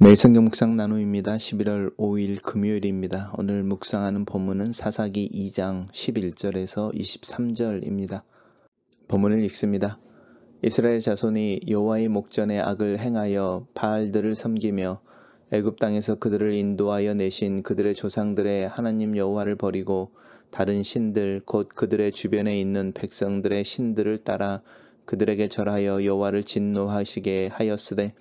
매일 성경 묵상 나눔입니다. 11월 5일 금요일입니다. 오늘 묵상하는 본문은 사사기 2장 11절에서 23절입니다. 본문을 읽습니다. 이스라엘 자손이 여호와의 목전에 악을 행하여 바알들을 섬기며 애굽 땅에서 그들을 인도하여 내신 그들의 조상들의 하나님 여호와를 버리고 다른 신들 곧 그들의 주변에 있는 백성들의 신들을 따라 그들에게 절하여 여호와를 진노하시게 하였으되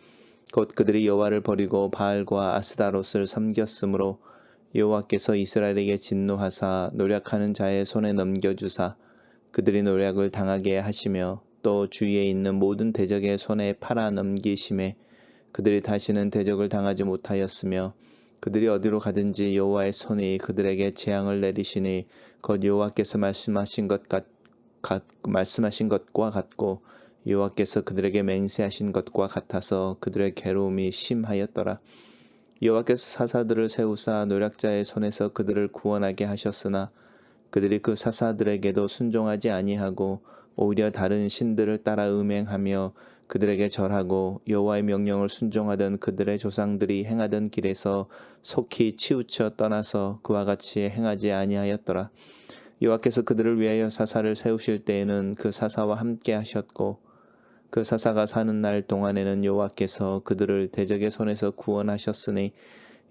곧 그들이 여호와를 버리고 바알과 아스다롯을 섬겼으므로 여호와께서 이스라엘에게 진노하사 노략하는 자의 손에 넘겨주사 그들이 노략을 당하게 하시며 또 주위에 있는 모든 대적의 손에 팔아 넘기심에 그들이 다시는 대적을 당하지 못하였으며 그들이 어디로 가든지 여호와의 손이 그들에게 재앙을 내리시니 곧 여호와께서 말씀하신 것과 같고 여호와께서 그들에게 맹세하신 것과 같아서 그들의 괴로움이 심하였더라. 여호와께서 사사들을 세우사 노략자의 손에서 그들을 구원하게 하셨으나 그들이 그 사사들에게도 순종하지 아니하고 오히려 다른 신들을 따라 음행하며 그들에게 절하고 여호와의 명령을 순종하던 그들의 조상들이 행하던 길에서 속히 치우쳐 떠나서 그와 같이 행하지 아니하였더라. 여호와께서 그들을 위하여 사사를 세우실 때에는 그 사사와 함께 하셨고 그 사사가 사는 날 동안에는 여호와께서 그들을 대적의 손에서 구원하셨으니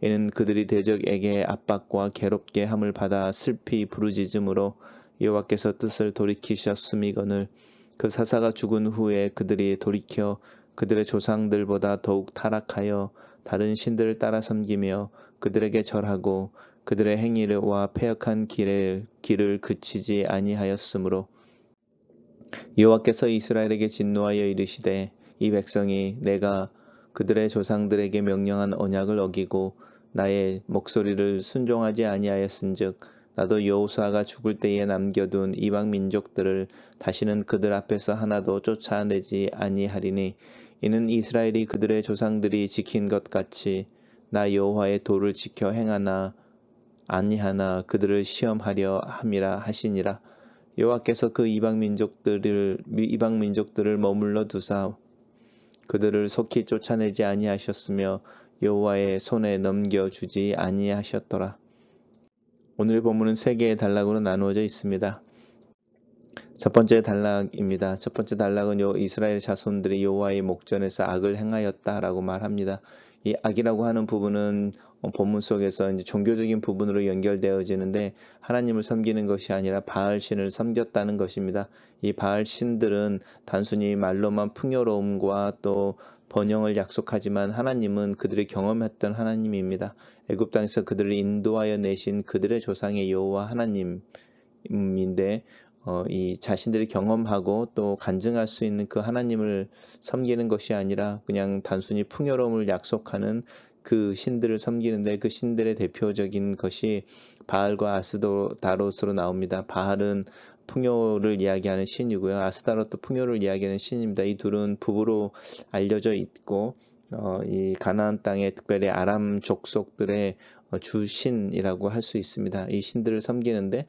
이는 그들이 대적에게 압박과 괴롭게 함을 받아 슬피 부르짖음으로 여호와께서 뜻을 돌이키셨음이거늘 그 사사가 죽은 후에 그들이 돌이켜 그들의 조상들보다 더욱 타락하여 다른 신들을 따라 섬기며 그들에게 절하고 그들의 행위와 패역한 길을 그치지 아니하였으므로 여호와께서 이스라엘에게 진노하여 이르시되 이 백성이 내가 그들의 조상들에게 명령한 언약을 어기고 나의 목소리를 순종하지 아니하였은즉 나도 여호수아가 죽을 때에 남겨둔 이방 민족들을 다시는 그들 앞에서 하나도 쫓아내지 아니하리니 이는 이스라엘이 그들의 조상들이 지킨 것 같이 나 여호와의 도를 지켜 행하나 아니하나 그들을 시험하려 함이라 하시니라. 여호와께서 그 이방 민족들을 머물러 두사 그들을 속히 쫓아내지 아니하셨으며 여호와의 손에 넘겨주지 아니하셨더라. 오늘의 본문은 세 개의 단락으로 나누어져 있습니다. 첫 번째 단락입니다. 첫 번째 단락은 이스라엘 자손들이 여호와의 목전에서 악을 행하였다라고 말합니다. 이 악이라고 하는 부분은 본문 속에서 이제 종교적인 부분으로 연결되어지는데 하나님을 섬기는 것이 아니라 바알 신을 섬겼다는 것입니다. 이 바알 신들은 단순히 말로만 풍요로움과 또 번영을 약속하지만 하나님은 그들이 경험했던 하나님입니다. 애굽 땅에서 그들을 인도하여 내신 그들의 조상의 여호와 하나님인데 이 자신들이 경험하고 또 간증할 수 있는 그 하나님을 섬기는 것이 아니라 그냥 단순히 풍요로움을 약속하는 그 신들을 섬기는데 그 신들의 대표적인 것이 바알과 아스다롯으로 나옵니다. 바알은 풍요를 이야기하는 신이고요. 아스다롯도 풍요를 이야기하는 신입니다. 이 둘은 부부로 알려져 있고 이 가나안 땅에 특별히 아람 족속들의 주신이라고 할 수 있습니다. 이 신들을 섬기는데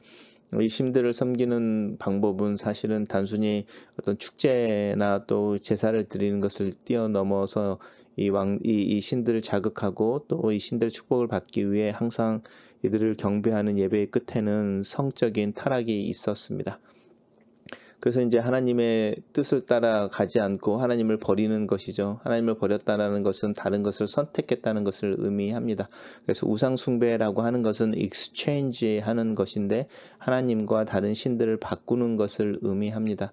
이 신들을 섬기는 방법은 사실은 단순히 어떤 축제나 또 제사를 드리는 것을 뛰어넘어서 이 신들을 자극하고 또 이 신들의 축복을 받기 위해 항상 이들을 경배하는 예배의 끝에는 성적인 타락이 있었습니다. 그래서 이제 하나님의 뜻을 따라가지 않고 하나님을 버리는 것이죠. 하나님을 버렸다는 것은 다른 것을 선택했다는 것을 의미합니다. 그래서 우상 숭배라고 하는 것은 exchange 하는 것인데 하나님과 다른 신들을 바꾸는 것을 의미합니다.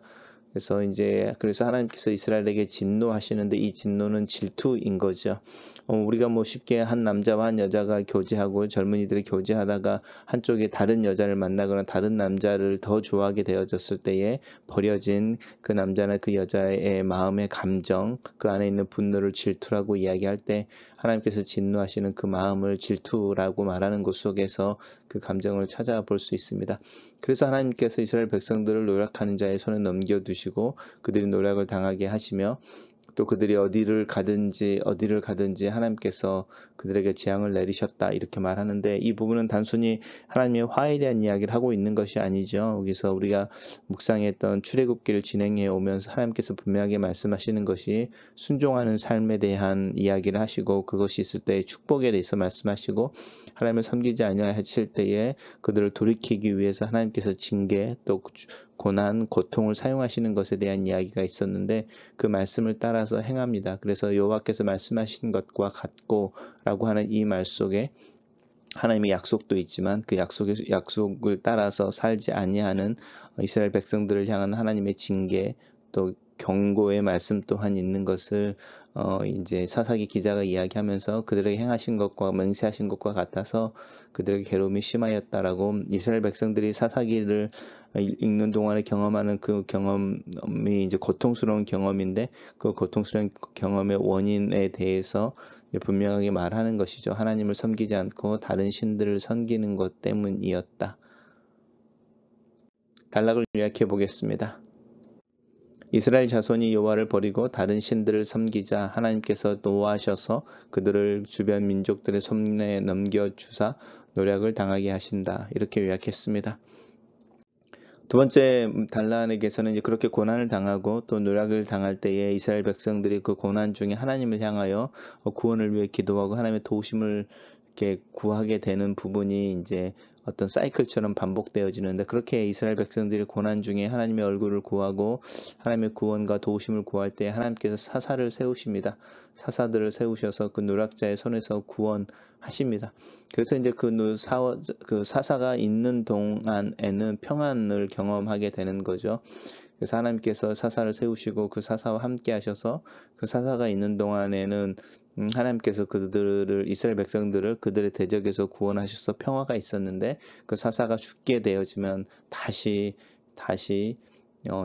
그래서 하나님께서 이스라엘에게 진노하시는데 이 진노는 질투인 거죠. 우리가 쉽게 한 남자와 한 여자가 교제하고 젊은이들이 교제하다가 한쪽에 다른 여자를 만나거나 다른 남자를 더 좋아하게 되어졌을 때에 버려진 그 남자나 그 여자의 마음의 감정, 그 안에 있는 분노를 질투라고 이야기할 때 하나님께서 진노하시는 그 마음을 질투라고 말하는 것 속에서 그 감정을 찾아볼 수 있습니다. 그래서 하나님께서 이스라엘 백성들을 노략하는 자의 손에 넘겨두시고 그들이 노략을 당하게 하시며 또 그들이 어디를 가든지 하나님께서 그들에게 재앙을 내리셨다 이렇게 말하는데, 이 부분은 단순히 하나님의 화에 대한 이야기를 하고 있는 것이 아니죠. 여기서 우리가 묵상했던 출애굽기를 진행해 오면서 하나님께서 분명하게 말씀하시는 것이 순종하는 삶에 대한 이야기를 하시고, 그것이 있을 때의 축복에 대해서 말씀하시고, 하나님을 섬기지 아니하실 때에 그들을 돌이키기 위해서 하나님께서 징계 또 고난, 고통을 사용하시는 것에 대한 이야기가 있었는데, 그 말씀을 따라서 행합니다. 그래서 여호와께서 말씀하신 것과 같고 라고 하는 이 말 속에 하나님의 약속도 있지만, 그 약속을 따라서 살지 아니하는 이스라엘 백성들을 향한 하나님의 징계 또 경고의 말씀 또한 있는 것을 이제 사사기 기자가 이야기하면서 그들에게 행하신 것과 맹세하신 것과 같아서 그들에게 괴로움이 심하였다라고, 이스라엘 백성들이 사사기를 읽는 동안에 경험하는 그 경험이 이제 고통스러운 경험인데, 그 고통스러운 경험의 원인에 대해서 분명하게 말하는 것이죠. 하나님을 섬기지 않고 다른 신들을 섬기는 것 때문이었다. 단락을 요약해 보겠습니다. 이스라엘 자손이 여호와를 버리고 다른 신들을 섬기자 하나님께서 노하셔서 그들을 주변 민족들의 손에 넘겨주사 노략을 당하게 하신다. 이렇게 요약했습니다. 두 번째 단락에서는 이제 그렇게 고난을 당하고 또 노략을 당할 때에 이스라엘 백성들이 그 고난 중에 하나님을 향하여 구원을 위해 기도하고 하나님의 도우심을 이렇게 구하게 되는 부분이 이제 어떤 사이클처럼 반복되어지는데, 그렇게 이스라엘 백성들이 고난 중에 하나님의 얼굴을 구하고 하나님의 구원과 도우심을 구할 때 하나님께서 사사를 세우십니다. 사사들을 세우셔서 그 노략자의 손에서 구원하십니다. 그래서 이제 그 사사가 있는 동안에는 평안을 경험하게 되는 거죠. 그래서 하나님께서 사사를 세우시고 그 사사와 함께 하셔서 그 사사가 있는 동안에는 하나님께서 이스라엘 백성들을 그들의 대적에서 구원하셔서 평화가 있었는데, 그 사사가 죽게 되어지면 다시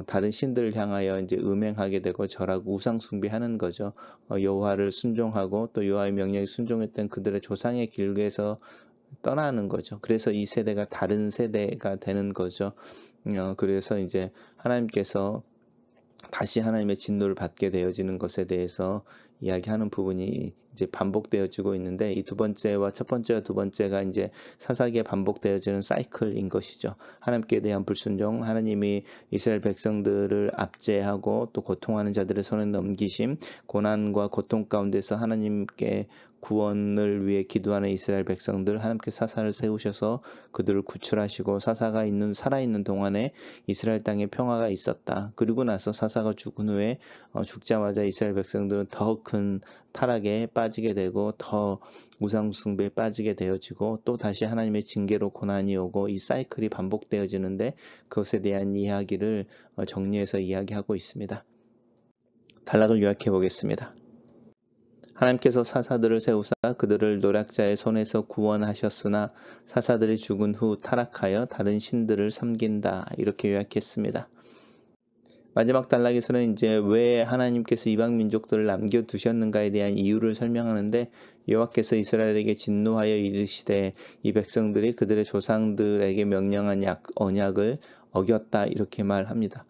다른 신들을 향하여 이제 음행하게 되고 절하고 우상 숭배하는 거죠. 여호와를 순종하고 또 여호와의 명령에 순종했던 그들의 조상의 길에서 떠나는 거죠. 그래서 이 세대가 다른 세대가 되는 거죠. 그래서 이제 하나님께서 다시 하나님의 진노를 받게 되어지는 것에 대해서 이야기하는 부분이 이제 반복되어지고 있는데, 이 첫 번째와 두 번째가 이제 사사기에 반복되어지는 사이클인 것이죠. 하나님께 대한 불순종, 하나님이 이스라엘 백성들을 압제하고 또 고통하는 자들의 손에 넘기심, 고난과 고통 가운데서 하나님께 구원을 위해 기도하는 이스라엘 백성들, 하나님께 사사를 세우셔서 그들을 구출하시고 사사가 살아있는 동안에 이스라엘 땅에 평화가 있었다. 그리고 나서 사사가 죽은 후에 죽자마자 이스라엘 백성들은 더 큰 타락에 빠지게 되고 더 우상 숭배에 빠지게 되어지고 또 다시 하나님의 징계로 고난이 오고, 이 사이클이 반복되어지는데 그것에 대한 이야기를 정리해서 이야기하고 있습니다. 단락을 요약해 보겠습니다. 하나님께서 사사들을 세우사 그들을 노략자의 손에서 구원하셨으나 사사들이 죽은 후 타락하여 다른 신들을 섬긴다. 이렇게 요약했습니다. 마지막 단락에서는 이제 왜 하나님께서 이방 민족들을 남겨두셨는가에 대한 이유를 설명하는데, 여호와께서 이스라엘에게 진노하여 이르시되 이 백성들이 그들의 조상들에게 명령한 언약을 어겼다. 이렇게 말합니다.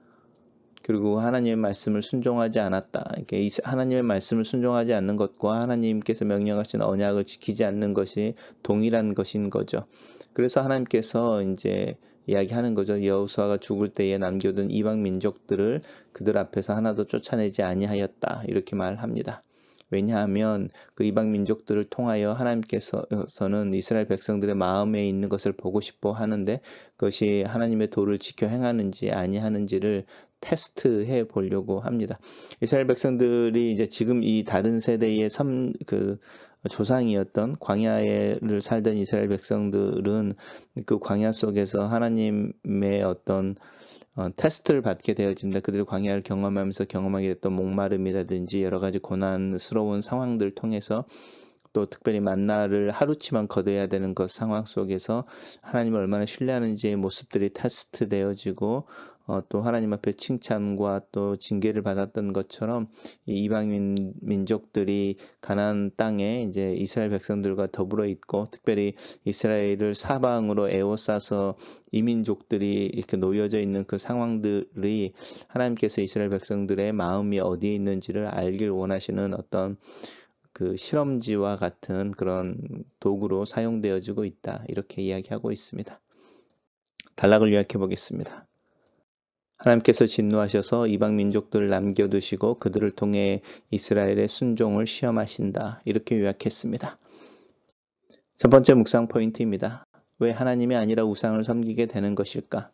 그리고 하나님의 말씀을 순종하지 않았다. 하나님의 말씀을 순종하지 않는 것과 하나님께서 명령하신 언약을 지키지 않는 것이 동일한 것인 거죠. 그래서 하나님께서 이제 이야기하는 거죠. 여호수아가 죽을 때에 남겨둔 이방 민족들을 그들 앞에서 하나도 쫓아내지 아니하였다. 이렇게 말합니다. 왜냐하면 그 이방 민족들을 통하여 하나님께서는 이스라엘 백성들의 마음에 있는 것을 보고 싶어 하는데, 그것이 하나님의 도를 지켜 행하는지 아니하는지를 테스트해 보려고 합니다. 이스라엘 백성들이 이제 지금 이 다른 세대의 조상이었던 광야를 살던 이스라엘 백성들은 그 광야 속에서 하나님의 어떤 테스트를 받게 되어집니다. 그들이 광야를 경험하면서 경험하게 됐던 목마름이라든지 여러 가지 고난스러운 상황들을 통해서 또 특별히 만나를 하루치만 거둬야 되는 그 상황 속에서 하나님을 얼마나 신뢰하는지의 모습들이 테스트 되어지고 또 하나님 앞에 칭찬과 또 징계를 받았던 것처럼 이 이방인 민족들이 가나안 땅에 이제 이스라엘 백성들과 더불어 있고 특별히 이스라엘을 사방으로 에워싸서 이민족들이 이렇게 놓여져 있는 그 상황들이 하나님께서 이스라엘 백성들의 마음이 어디에 있는지를 알길 원하시는 어떤 그 실험지와 같은 그런 도구로 사용되어지고 있다. 이렇게 이야기하고 있습니다. 단락을 요약해 보겠습니다. 하나님께서 진노하셔서 이방 민족들을 남겨두시고 그들을 통해 이스라엘의 순종을 시험하신다. 이렇게 요약했습니다. 첫 번째 묵상 포인트입니다. 왜 하나님이 아니라 우상을 섬기게 되는 것일까?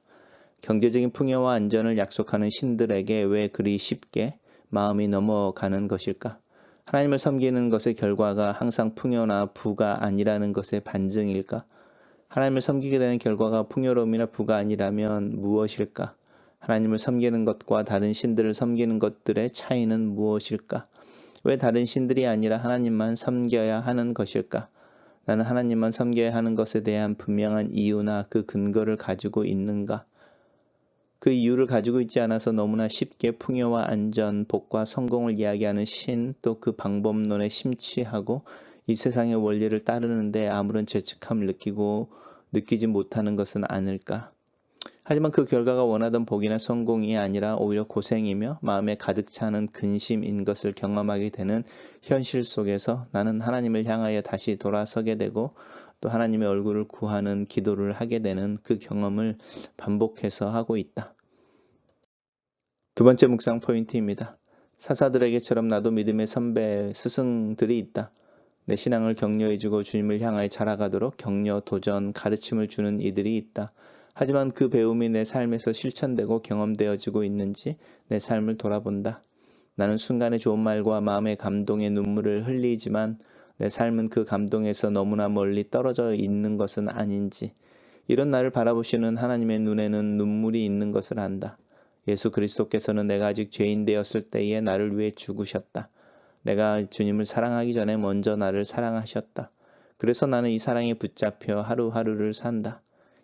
경제적인 풍요와 안전을 약속하는 신들에게 왜 그리 쉽게 마음이 넘어가는 것일까? 하나님을 섬기는 것의 결과가 항상 풍요나 부가 아니라는 것의 반증일까? 하나님을 섬기게 되는 결과가 풍요로움이나 부가 아니라면 무엇일까? 하나님을 섬기는 것과 다른 신들을 섬기는 것들의 차이는 무엇일까? 왜 다른 신들이 아니라 하나님만 섬겨야 하는 것일까? 나는 하나님만 섬겨야 하는 것에 대한 분명한 이유나 그 근거를 가지고 있는가? 그 이유를 가지고 있지 않아서 너무나 쉽게 풍요와 안전, 복과 성공을 이야기하는 신, 또 그 방법론에 심취하고 이 세상의 원리를 따르는데 아무런 죄책감을 느끼지 못하는 것은 아닐까? 하지만 그 결과가 원하던 복이나 성공이 아니라 오히려 고생이며 마음에 가득 차는 근심인 것을 경험하게 되는 현실 속에서 나는 하나님을 향하여 다시 돌아서게 되고 또 하나님의 얼굴을 구하는 기도를 하게 되는 그 경험을 반복해서 하고 있다. 두 번째 묵상 포인트입니다. 사사들에게처럼 나도 믿음의 선배, 스승들이 있다. 내 신앙을 격려해주고 주님을 향하여 자라가도록 격려, 도전, 가르침을 주는 이들이 있다. 하지만 그 배움이 내 삶에서 실천되고 경험되어지고 있는지 내 삶을 돌아본다. 나는 순간의 좋은 말과 마음의 감동의 눈물을 흘리지만 내 삶은 그 감동에서 너무나 멀리 떨어져 있는 것은 아닌지 이런 나를 바라보시는 하나님의 눈에는 눈물이 있는 것을 안다. 예수 그리스도께서는 내가 아직 죄인 되었을 때에 나를 위해 죽으셨다. 내가 주님을 사랑하기 전에 먼저 나를 사랑하셨다. 그래서 나는 이 사랑에 붙잡혀 하루하루를 산다.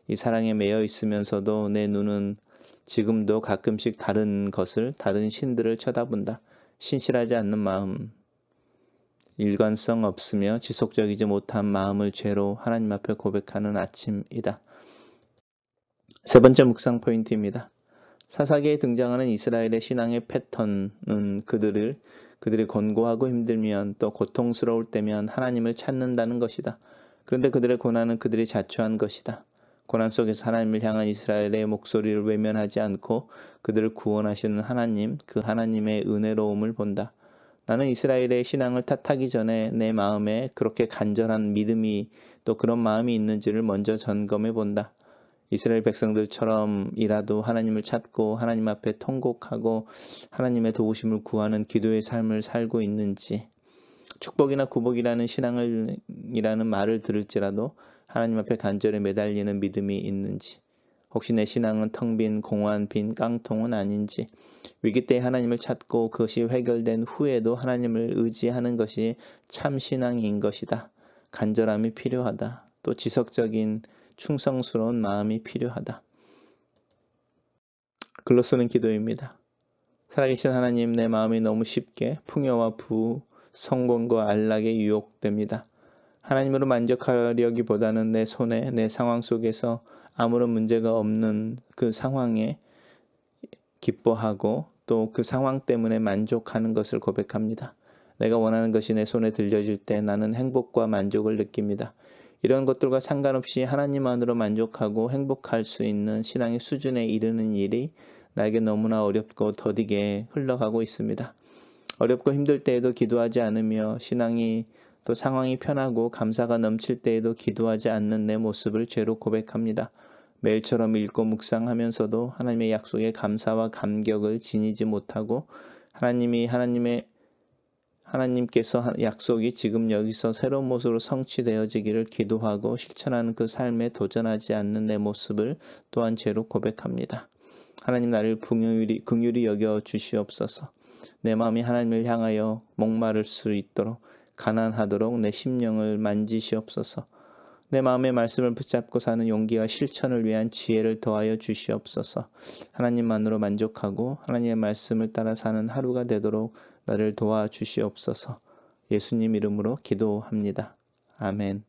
이 사랑에 매여 있으면서도 내 눈은 지금도 가끔씩 다른 신들을 쳐다본다. 신실하지 않는 마음, 일관성 없으며 지속적이지 못한 마음을 죄로 하나님 앞에 고백하는 아침이다. 세 번째 묵상 포인트입니다. 사사기에 등장하는 이스라엘의 신앙의 패턴은 그들이 권고하고 힘들면 또 고통스러울 때면 하나님을 찾는다는 것이다. 그런데 그들의 고난은 그들이 자초한 것이다. 고난 속에서 하나님을 향한 이스라엘의 목소리를 외면하지 않고 그들을 구원하시는 하나님, 그 하나님의 은혜로움을 본다. 나는 이스라엘의 신앙을 탓하기 전에 내 마음에 그렇게 간절한 믿음이 또 그런 마음이 있는지를 먼저 점검해 본다. 이스라엘 백성들처럼이라도 하나님을 찾고 하나님 앞에 통곡하고 하나님의 도우심을 구하는 기도의 삶을 살고 있는지, 축복이나 구복이라는 신앙이라는 말을 들을지라도 하나님 앞에 간절히 매달리는 믿음이 있는지, 혹시 내 신앙은 텅 빈 공허한 빈 깡통은 아닌지, 위기 때 하나님을 찾고 그것이 해결된 후에도 하나님을 의지하는 것이 참 신앙인 것이다. 간절함이 필요하다. 또 지속적인 충성스러운 마음이 필요하다. 글로 쓰는 기도입니다. 살아계신 하나님, 내 마음이 너무 쉽게 풍요와 부, 성공과 안락에 유혹됩니다. 하나님으로 만족하려기보다는 내 손에, 내 상황 속에서 아무런 문제가 없는 그 상황에 기뻐하고 또 그 상황 때문에 만족하는 것을 고백합니다. 내가 원하는 것이 내 손에 들려질 때 나는 행복과 만족을 느낍니다. 이런 것들과 상관없이 하나님만으로 만족하고 행복할 수 있는 신앙의 수준에 이르는 일이 나에게 너무나 어렵고 더디게 흘러가고 있습니다. 어렵고 힘들 때에도 기도하지 않으며 신앙이 또 상황이 편하고 감사가 넘칠 때에도 기도하지 않는 내 모습을 죄로 고백합니다. 매일처럼 읽고 묵상하면서도 하나님의 약속에 감사와 감격을 지니지 못하고 하나님께서 약속이 지금 여기서 새로운 모습으로 성취되어지기를 기도하고 실천하는 그 삶에 도전하지 않는 내 모습을 또한 죄로 고백합니다. 하나님 나를 긍휼히 여겨 주시옵소서. 내 마음이 하나님을 향하여 목마를 수 있도록 가난하도록 내 심령을 만지시옵소서. 내 마음의 말씀을 붙잡고 사는 용기와 실천을 위한 지혜를 더하여 주시옵소서. 하나님만으로 만족하고 하나님의 말씀을 따라 사는 하루가 되도록 나를 도와주시옵소서. 예수님 이름으로 기도합니다. 아멘.